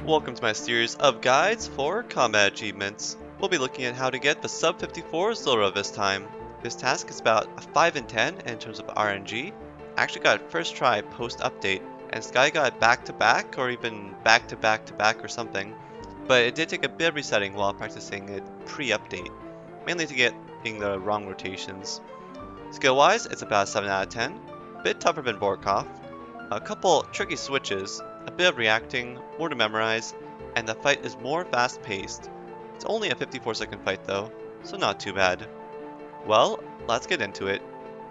Welcome to my series of guides for combat achievements. We'll be looking at how to get the sub 54 Zulrah this time. This task is about a 5 in 10 in terms of RNG. I actually got it first try post update, and this guy got it back to back or even back to back to back or something. But it did take a bit of resetting while practicing it pre-update, mainly to getting the wrong rotations. Skill wise, it's about a 7 out of 10, a bit tougher than Borkov, a couple tricky switches, a bit of reacting, more to memorize, and the fight is more fast-paced. It's only a 54-second fight though, so not too bad. Well, let's get into it.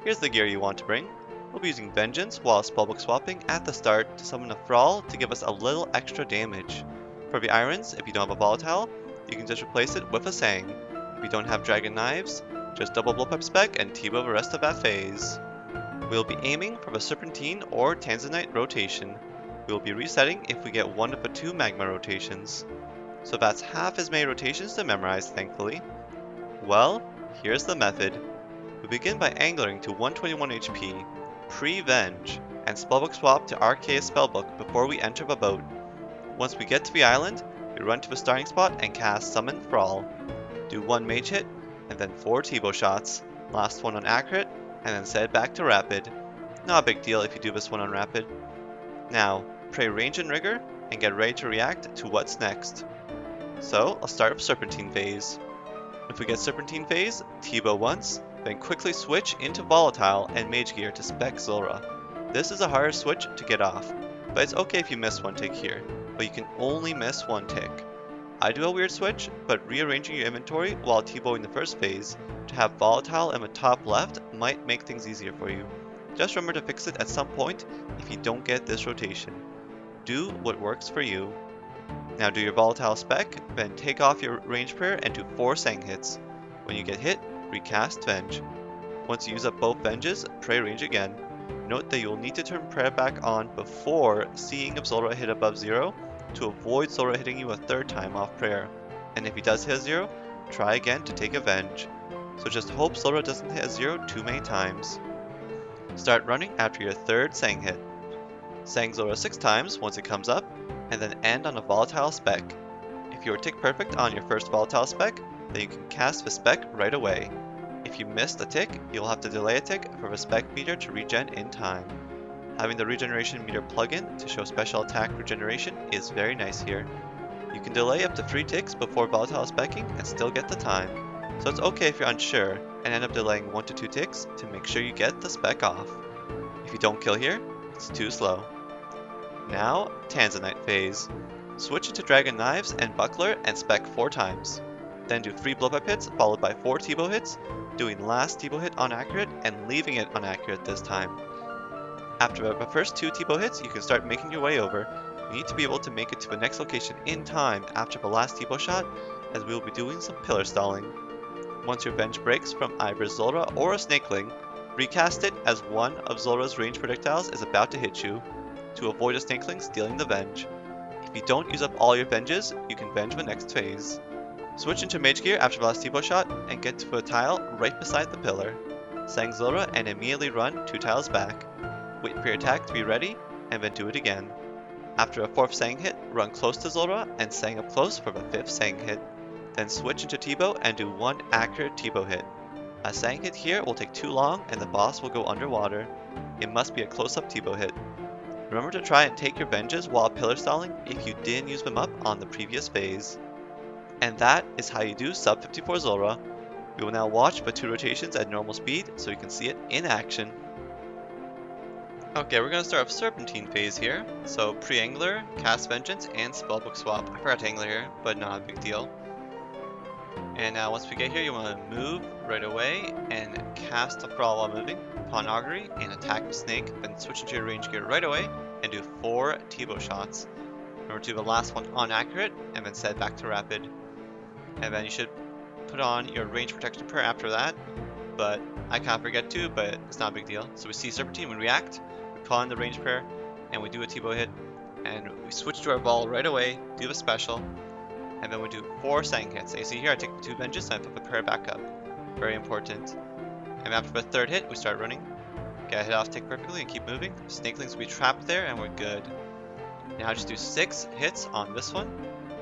Here's the gear you want to bring. We'll be using Vengeance while spellbook swapping at the start to summon a Thrall to give us a little extra damage. For the Irons, if you don't have a Volatile, you can just replace it with a Sang. If you don't have Dragon Knives, just double Blowpipe spec and T-bow the rest of that phase. We'll be aiming for the Serpentine or Tanzanite rotation. We will be resetting if we get one of the two magma rotations. So that's half as many rotations to memorize, thankfully. Well, here's the method. We begin by angling to 121 HP, pre-Venge, and spellbook swap to Arceus spellbook before we enter the boat. Once we get to the island, we run to the starting spot and cast Summon Thrall. Do one mage hit, and then 4 T-bow shots, last one on accurate, and then set back to rapid. Not a big deal if you do this one on rapid. Now, pray range and rigor, and get ready to react to what's next. So, I'll start with Serpentine phase. If we get Serpentine phase, T-bow once, then quickly switch into Volatile and Mage Gear to spec Zulrah. This is a harder switch to get off, but it's okay if you miss one tick here, but you can only miss one tick. I do a weird switch, but rearranging your inventory while T-bowing the first phase to have Volatile in the top left might make things easier for you. Just remember to fix it at some point if you don't get this rotation. Do what works for you. Now do your Volatile spec, then take off your range prayer and do 4 Sang hits. When you get hit, recast Venge. Once you use up both Venges, pray range again. Note that you will need to turn prayer back on before seeing if Zulrah hit above 0 to avoid Zulrah hitting you a third time off prayer. And if he does hit a 0, try again to take a Venge. So just hope Zulrah doesn't hit a 0 too many times. Start running after your third Sang hit. Sang Zulrah 6 times once it comes up, and then end on a Volatile spec. If you are tick perfect on your first Volatile spec, then you can cast the spec right away. If you missed a tick, you'll have to delay a tick for the spec meter to regen in time. Having the regeneration meter plugin to show special attack regeneration is very nice here. You can delay up to 3 ticks before Volatile specking and still get the time. So it's okay if you're unsure and end up delaying 1 to 2 ticks to make sure you get the spec off. If you don't kill here, it's too slow. Now, Tanzanite phase. Switch into Dragon Knives and Buckler and spec 4 times. Then do 3 blowpipe hits followed by 4 T-bow hits, doing last T-bow hit on accurate and leaving it on accurate this time. After the first 2 T-bow hits, you can start making your way over. You need to be able to make it to the next location in time after the last T-bow shot, as we will be doing some pillar stalling. Once your Venge breaks from either Zulrah or a Snakeling, recast it as one of Zulrah's range projectiles is about to hit you, to avoid a Snakeling stealing the Venge. If you don't use up all your Venges, you can Venge the next phase. Switch into Mage Gear after the last T-bow shot and get to a tile right beside the pillar. Sang Zulrah and immediately run 2 tiles back. Wait for your attack to be ready, and then do it again. After a 4th Sang hit, run close to Zulrah and Sang up close for the 5th Sang hit. Then switch into T-bow and do 1 accurate T-bow hit. A Sang hit here will take too long and the boss will go underwater. It must be a close-up T-bow hit. Remember to try and take your Venges while pillar stalling if you didn't use them up on the previous phase. And that is how you do sub 54 Zulrah. We will now watch the 2 rotations at normal speed so you can see it in action. Okay, we're going to start with Serpentine phase here. So pre-angler, cast Vengeance, and spellbook swap. I forgot to angler here, but not a big deal. And now once we get here, you want to move right away and cast a Thrall while moving, upon augury, and attack the snake, then switch into your range gear right away and do 4 T-bow shots. Remember to do the last one on accurate and then set back to rapid. And then you should put on your range protection prayer after that, but I can't forget to, but it's not a big deal. So we see Serpentine, we react, we put on the range prayer, and we do a T-bow hit, and we switch to our ball right away, do the special, and then we do 4 Sang hits. So you see here, I take the 2 Venges and I put the prayer back up. Very important. And after the 3rd hit, we start running. Get a hit off tick perfectly and keep moving. Snakelings will be trapped there and we're good. Now just do 6 hits on this one,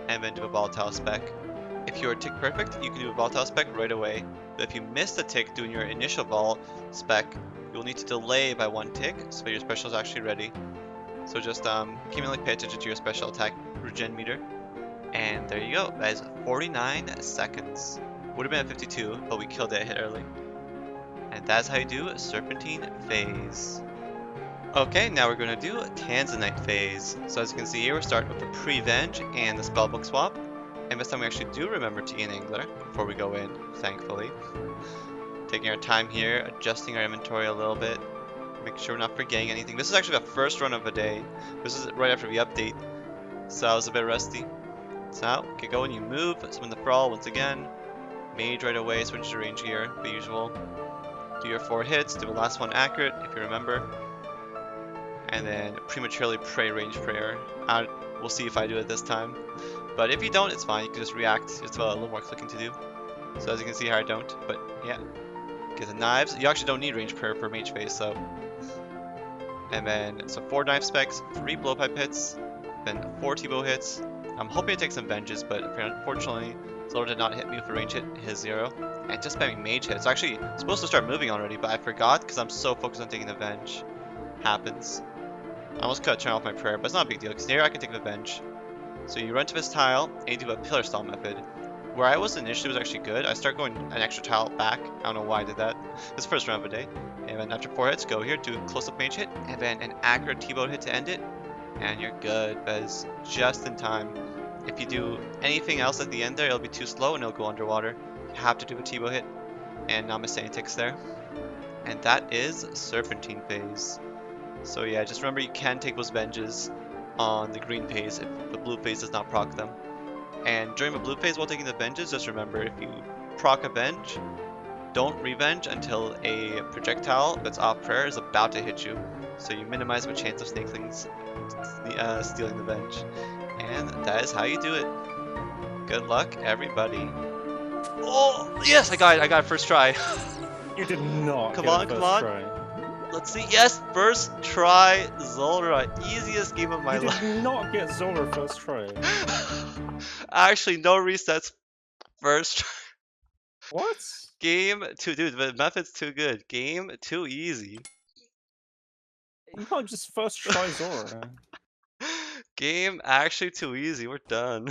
and then do a volatile spec. If you're tick perfect, you can do a volatile spec right away. But if you miss the tick doing your initial vol spec, you'll need to delay by 1 tick so that your special is actually ready. So just accumulate, pay attention to your special attack regen meter. And there you go. That is 49 seconds. Would have been at 52, but we killed it a hit early. And that's how you do Serpentine phase. Okay, now we're going to do Tanzanite phase. So as you can see here, we're starting with the Prevenge and the Spellbook swap. And this time we actually do remember to gain Angler before we go in, thankfully. Taking our time here, adjusting our inventory a little bit. Make sure we're not forgetting anything. This is actually the first run of the day. This is right after the update. So I was a bit rusty. So now, get going, you move, summon the Brawl once again. Mage right away, switch to range gear, the usual. Do your 4 hits, do the last one accurate, if you remember. And then prematurely pray range prayer. We'll see if I do it this time. But if you don't, it's fine, you can just react, just a little more clicking to do. So as you can see here, I don't, but yeah. Get the knives, you actually don't need range prayer for mage phase, so. And then, so 4 knife specs, 3 blowpipe hits, then 4 T-bow hits. I'm hoping to take some venges, but unfortunately, Zulrah did not hit me with a range hit, his 0. And just spamming mage hits. Actually, supposed to start moving already, but I forgot because I'm so focused on taking the venge. Happens. I almost could turn off my prayer, but it's not a big deal because here I can take the venge. So you run to this tile and you do a pillar stall method. Where I was initially was actually good. I start going an extra tile back. I don't know why I did that. This first round of the day. And then after 4 hits, go here, do a close-up mage hit, and then an accurate T-bow hit to end it. And you're good, Bez. Just in time. If you do anything else at the end there, it'll be too slow and it'll go underwater. You have to do a T-bow hit. And not miss any ticks there. And that is Serpentine phase. So yeah, just remember you can take those venges on the green phase if the blue phase does not proc them. And during the blue phase while taking the venges, just remember if you proc a venge, don't revenge until a projectile that's off prayer is about to hit you. So you minimize the chance of snakelings stealing the venge. And that is how you do it. Good luck, everybody. Oh, yes, I got it first try. You did not. Come on. Try. Let's see. Yes, first try, Zulrah. Easiest game of my life. You did not get Zulrah first try. Actually, no resets. First try. What? Game 2, dude. The method's too good. Game too easy. You can't just first try Zulrah. Game actually too easy. We're done.